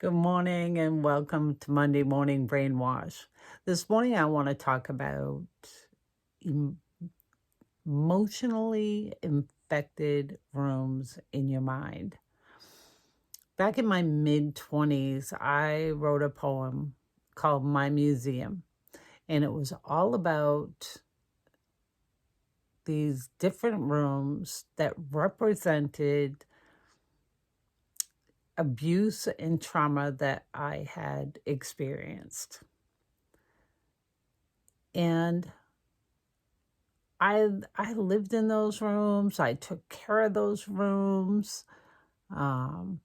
Good morning and welcome to Monday Morning Brainwash. This morning I want to talk about em- emotionally infected rooms in your mind. Back in my mid 20s, I wrote a poem called My Museum, and it was all about these different rooms that represented abuse and trauma that I had experienced. And I lived in those rooms. I took care of those rooms. Um,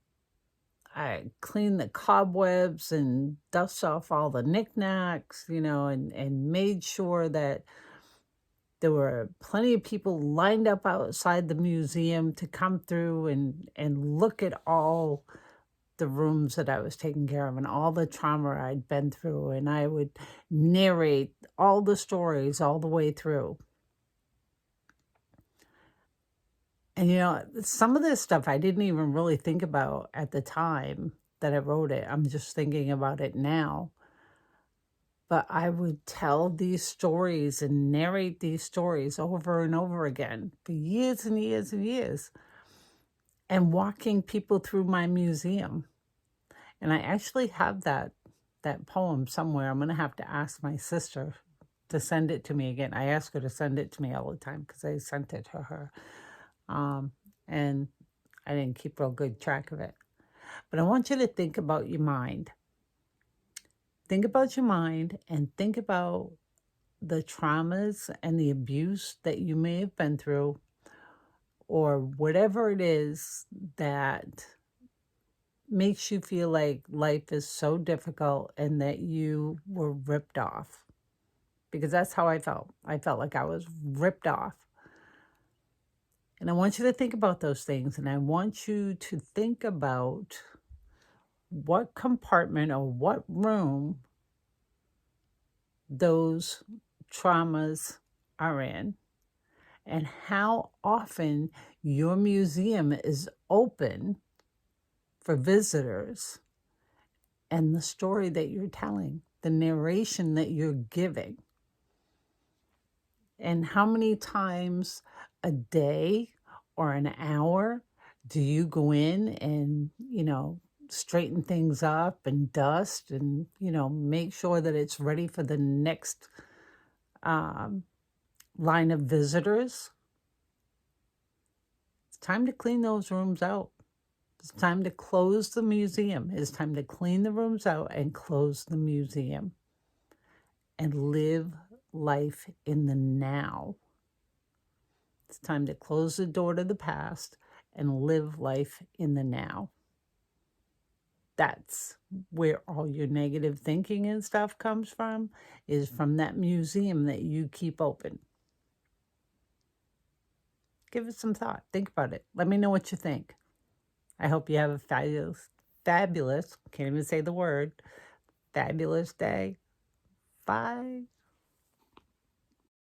I cleaned the cobwebs and dust off all the knickknacks, and made sure that there were plenty of people lined up outside the museum to come through and look at all the rooms that I was taking care of and all the trauma I'd been through. And I would narrate all the stories all the way through. And some of this stuff I didn't even really think about at the time that I wrote it. I'm just thinking about it now. But I would tell these stories and narrate these stories over and over again for years and years and years, and walking people through my museum. And I actually have that poem somewhere. I'm going to have to ask my sister to send it to me again. I ask her to send it to me all the time because I sent it to her. And I didn't keep real good track of it. But I want you to think about your mind. Think about your mind and think about the traumas and the abuse that you may have been through, or whatever it is that makes you feel like life is so difficult and that you were ripped off. Because that's how I felt. I felt like I was ripped off. And I want you to think about those things, and I want you to think about what compartment or what room those traumas are in, and how often your museum is open for visitors, and the story that you're telling, the narration that you're giving, and how many times a day or an hour do you go in and, straighten things up and dust and, make sure that it's ready for the next line of visitors. It's time to clean those rooms out. It's time to close the museum. It's time to clean the rooms out and close the museum and live life in the now. It's time to close the door to the past and live life in the now. That's where all your negative thinking and stuff comes from, is from that museum that you keep open. Give it some thought. Think about it. Let me know what you think. I hope you have a fabulous, can't even say the word, fabulous day. Bye.